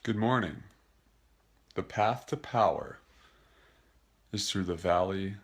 Good morning. The path to power is through the valley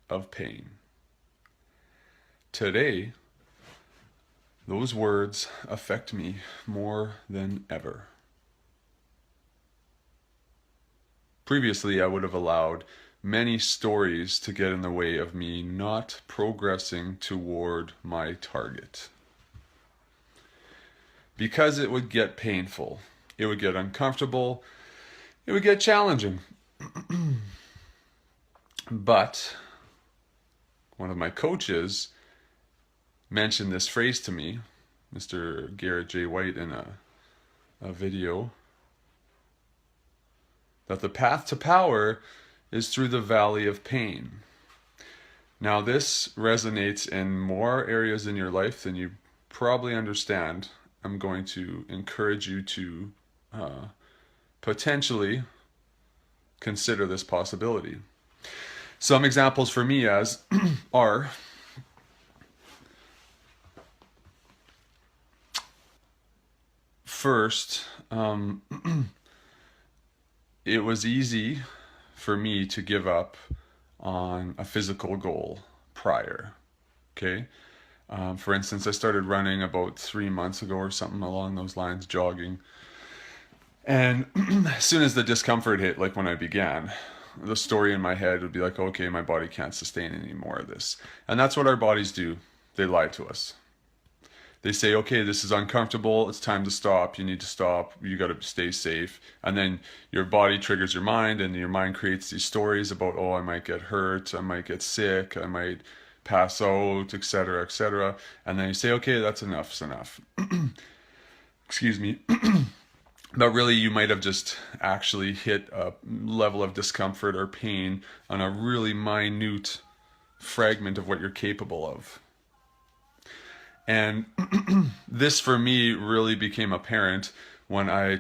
of pain. Today, those words affect me more than ever. Previously, I would have allowed many stories to get in the way of me not progressing toward my target. Because it would get painful, it would get uncomfortable, it would get challenging. But one of my coaches mentioned this phrase to me, Mr. Garrett J. White, in a video, that the path to power is through the valley of pain. Now, this resonates in more areas in your life than you probably understand. I'm going to encourage you to potentially consider this possibility. Some examples for me as are first, it was easy for me to give up on a physical goal prior. Okay. For instance, I started running about 3 months ago or something along those lines, jogging. And as soon as the discomfort hit, like when I began, the story in my head would be like, okay, my body can't sustain any more of this. And that's what our bodies do. They lie to us. They say, okay, this is uncomfortable. It's time to stop. You need to stop. You got to stay safe. And then your body triggers your mind, and your mind creates these stories about, oh, I might get hurt. I might get sick. I might pass out, etc., etc. And then you say, okay, that's enough. It's enough. Excuse me. But really, you might have just actually hit a level of discomfort or pain on a really minute fragment of what you're capable of. And this for me really became apparent when I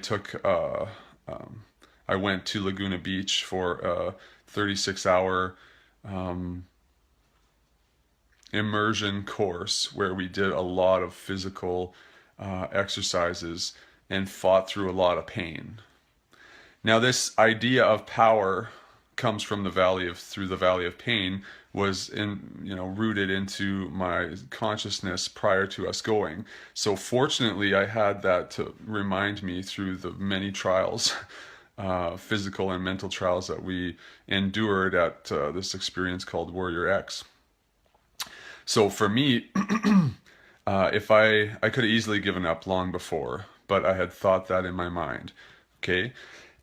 I went to Laguna Beach for a 36-hour immersion course where we did a lot of physical exercises and fought through a lot of pain. Now, this idea of power comes from through the valley of pain, was rooted into my consciousness prior to us going. So fortunately, I had that to remind me through the many trials, physical and mental trials that we endured at this experience called Warrior X. So for me, if I could have easily given up long before, but I had thought that in my mind. Okay.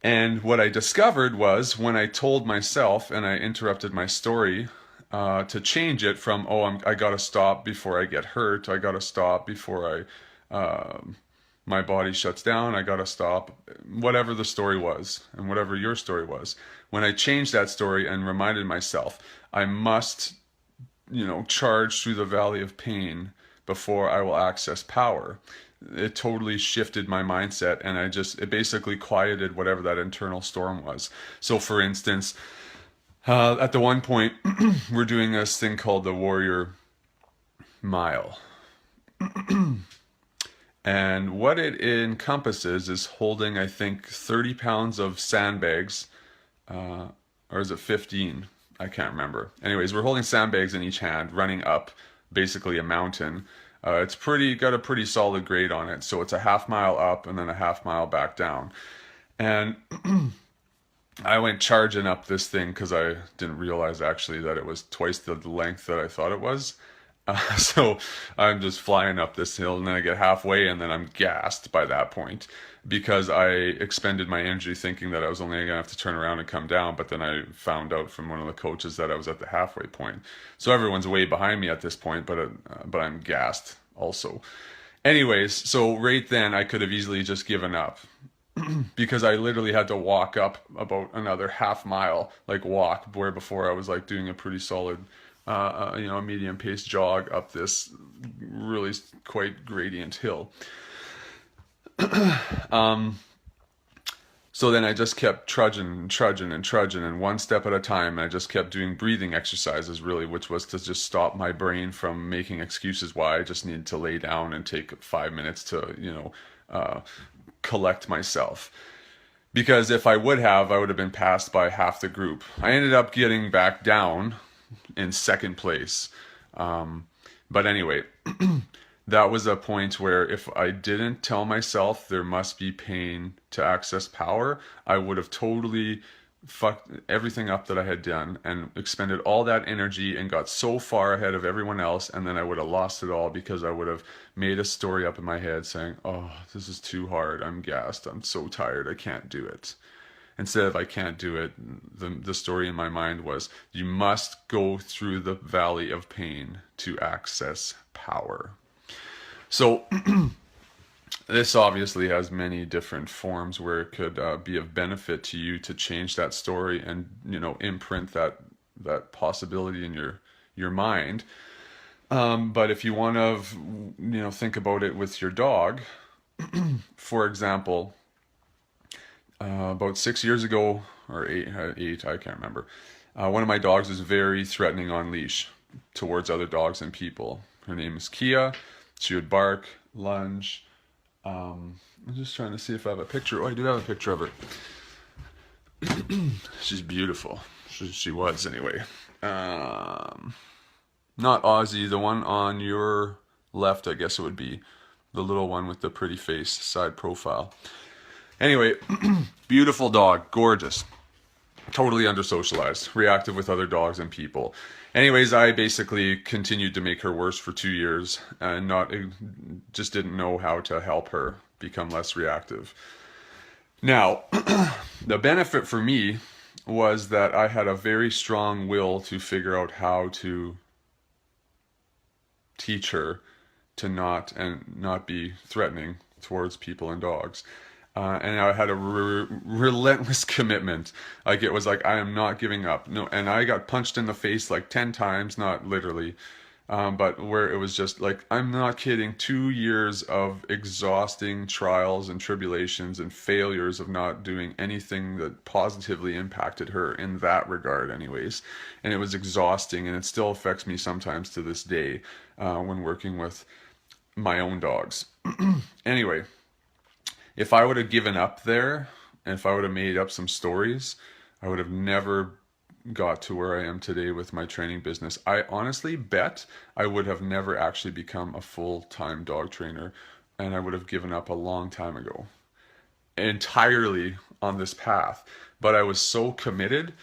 And what I discovered was when I told myself and I interrupted my story to change it from, oh, I got to stop before I get hurt. I got to stop before my body shuts down. I got to stop. Whatever the story was and whatever your story was. When I changed that story and reminded myself, I must, charge through the valley of pain before I will access power. It totally shifted my mindset, and it basically quieted whatever that internal storm was. So for instance, at the one point, we're doing this thing called the Warrior Mile. And what it encompasses is holding, I think, 30 pounds of sandbags, or is it 15? I can't remember. Anyways, we're holding sandbags in each hand, running up basically a mountain. It's got a pretty solid grade on it. So it's a half-mile up and then a half-mile back down. And I went charging up this thing because I didn't realize actually that it was twice the length that I thought it was. So I'm just flying up this hill, and then I get halfway and then I'm gassed by that point because I expended my energy thinking that I was only going to have to turn around and come down. But then I found out from one of the coaches that I was at the halfway point. So everyone's way behind me at this point, but I'm gassed also. Anyways, so right then I could have easily just given up because I literally had to walk up about another half-mile, like walk, where before I was like doing a pretty solid a medium paced jog up this really quite gradient hill. So then I just kept trudging and trudging and trudging, and one step at a time. I just kept doing breathing exercises, really, which was to just stop my brain from making excuses why I just needed to lay down and take 5 minutes to, collect myself. because if I would have, I would have been passed by half the group. I ended up getting back down in second place. But anyway, that was a point where if I didn't tell myself there must be pain to access power, I would have totally fucked everything up that I had done and expended all that energy and got so far ahead of everyone else, and then I would have lost it all because I would have made a story up in my head saying, oh, this is too hard, I'm gassed, I'm so tired, I can't do it. Instead of I can't do it, the story in my mind was you must go through the valley of pain to access power. So this obviously has many different forms where it could be of benefit to you to change that story and, you know, imprint that possibility in your mind. But if you want to, you know, think about it with your dog, for example, about 6 years ago or eight, I can't remember. One of my dogs was very threatening on leash towards other dogs and people. Her name is Kia. She would bark, lunge. I'm just trying to see if I have a picture. Oh, I do have a picture of her. She's beautiful. She was anyway. Not Ozzy, the one on your left, I guess it would be. The little one with the pretty face, side profile. Anyway, beautiful dog, gorgeous. Totally under-socialized, reactive with other dogs and people. Anyways, I basically continued to make her worse for 2 years and just didn't know how to help her become less reactive. Now, the benefit for me was that I had a very strong will to figure out how to teach her to not be threatening towards people and dogs. And I had a relentless commitment. Like, it was like, I am not giving up. No, and I got punched in the face like 10 times, not literally, but where it was just like, I'm not kidding, 2 years of exhausting trials and tribulations and failures of not doing anything that positively impacted her in that regard anyways. And it was exhausting, and it still affects me sometimes to this day when working with my own dogs. Anyway, if I would have given up there, and if I would have made up some stories, I would have never got to where I am today with my training business. I honestly bet I would have never actually become a full-time dog trainer, and I would have given up a long time ago, entirely on this path. But I was so committed,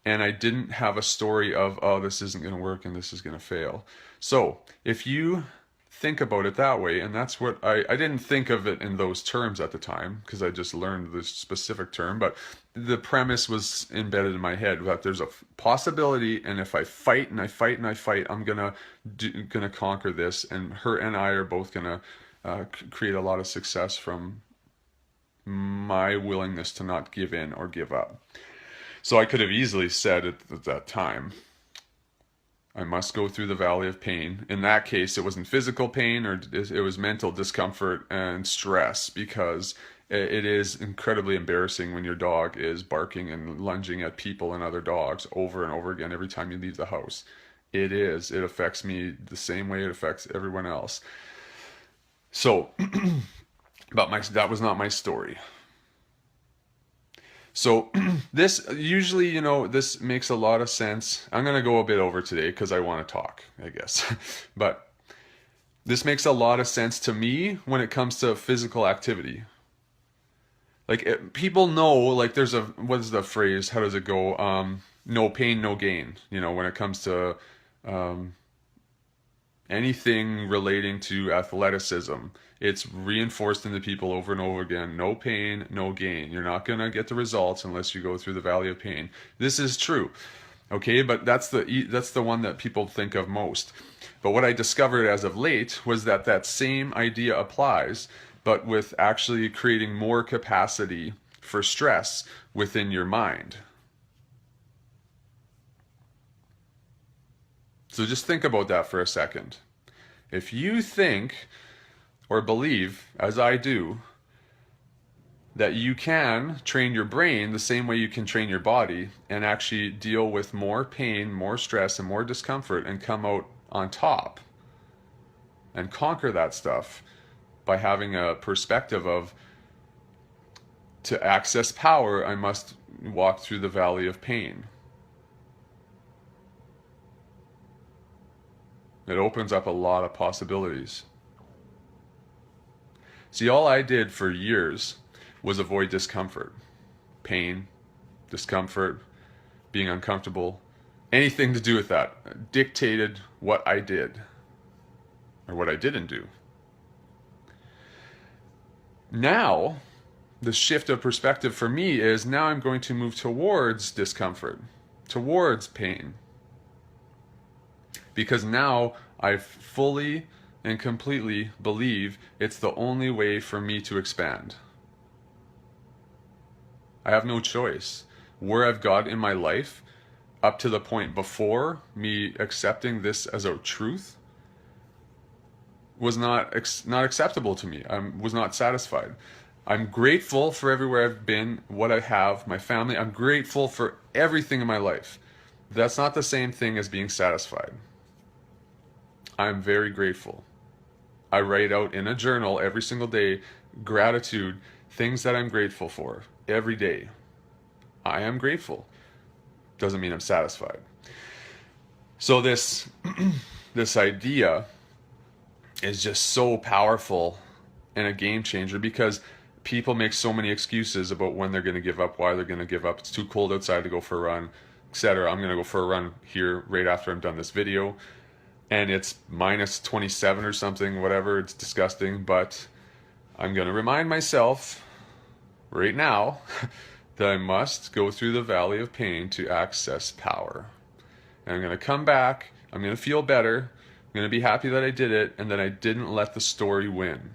and I didn't have a story of, oh, this isn't going to work and this is going to fail. So if you think about it that way, and that's what I didn't think of it in those terms at the time because I just learned this specific term, but the premise was embedded in my head that there's a possibility, and if I fight and I fight and I fight, I'm gonna conquer this, and her and I are both gonna create a lot of success from my willingness to not give in or give up. So I could have easily said at that time, I must go through the valley of pain. In that case, it wasn't physical pain, or it was mental discomfort and stress, because it is incredibly embarrassing when your dog is barking and lunging at people and other dogs over and over again every time you leave the house. It is. It affects me the same way it affects everyone else. So, but that was not my story. So this usually, you know, this makes a lot of sense. I'm going to go a bit over today because I want to talk, I guess. But this makes a lot of sense to me when it comes to physical activity. Like, people know, like, there's what is the phrase? How does it go? No pain, no gain. You know, when it comes to anything relating to athleticism, it's reinforced into people over and over again. No pain, no gain. You're not going to get the results unless you go through the valley of pain. This is true. Okay, but that's the one that people think of most. But what I discovered as of late was that same idea applies, but with actually creating more capacity for stress within your mind. So just think about that for a second. If you think or believe, as I do, that you can train your brain the same way you can train your body and actually deal with more pain, more stress, and more discomfort and come out on top and conquer that stuff by having a perspective of To access power, I must walk through the valley of pain. It opens up a lot of possibilities. See, all I did for years was avoid discomfort, pain, discomfort, being uncomfortable, anything to do with that dictated what I did or what I didn't do. Now, the shift of perspective for me is now I'm going to move towards discomfort, towards pain. Because now I fully and completely believe it's the only way for me to expand. I have no choice. Where I've got in my life, up to the point before me accepting this as a truth, was not acceptable to me. I was not satisfied. I'm grateful for everywhere I've been, what I have, my family. I'm grateful for everything in my life. That's not the same thing as being satisfied. I'm very grateful. I write out in a journal every single day gratitude, things that I'm grateful for every day. I am grateful. Doesn't mean I'm satisfied. So this this idea is just so powerful and a game changer, because people make so many excuses about when they're going to give up, why they're going to give up. It's too cold outside to go for a run, etc. I'm going to go for a run here right after I'm done this video, and it's minus 27 or something, whatever. It's disgusting, but I'm going to remind myself right now that I must go through the valley of pain to access power. And I'm going to come back, I'm going to feel better, I'm going to be happy that I did it, and that I didn't let the story win.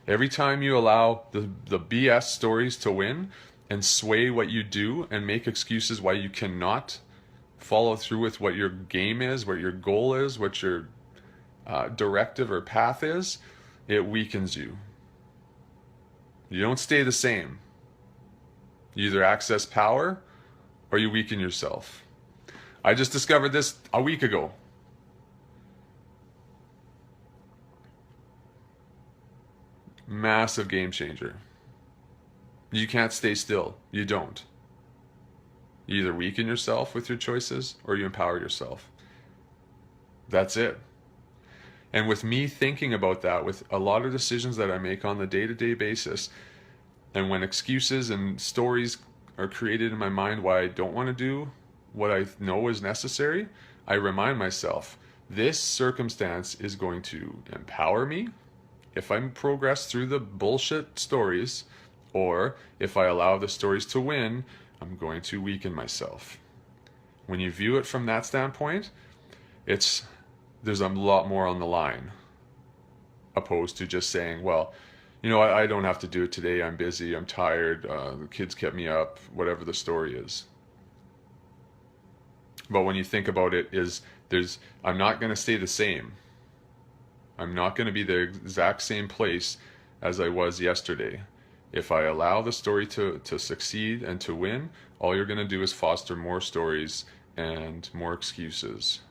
Every time you allow the BS stories to win and sway what you do and make excuses why you cannot follow through with what your game is, what your goal is, what your directive or path is, it weakens you. You don't stay the same. You either access power or you weaken yourself. I just discovered this a week ago. Massive game changer. You can't stay still. You don't. You either weaken yourself with your choices or you empower yourself. That's it. And with me thinking about that, with a lot of decisions that I make on the day-to-day basis, and when excuses and stories are created in my mind why I don't want to do what I know is necessary, I remind myself, this circumstance is going to empower me if I progress through the bullshit stories, or if I allow the stories to win, I'm going to weaken myself. When you view it from that standpoint, there's a lot more on the line, opposed to just saying, well, you know, I don't have to do it today, I'm busy, I'm tired, the kids kept me up, whatever the story is. But when you think about it, I'm not going to stay the same. I'm not going to be the exact same place as I was yesterday. If I allow the story to succeed and to win, all you're going to do is foster more stories and more excuses.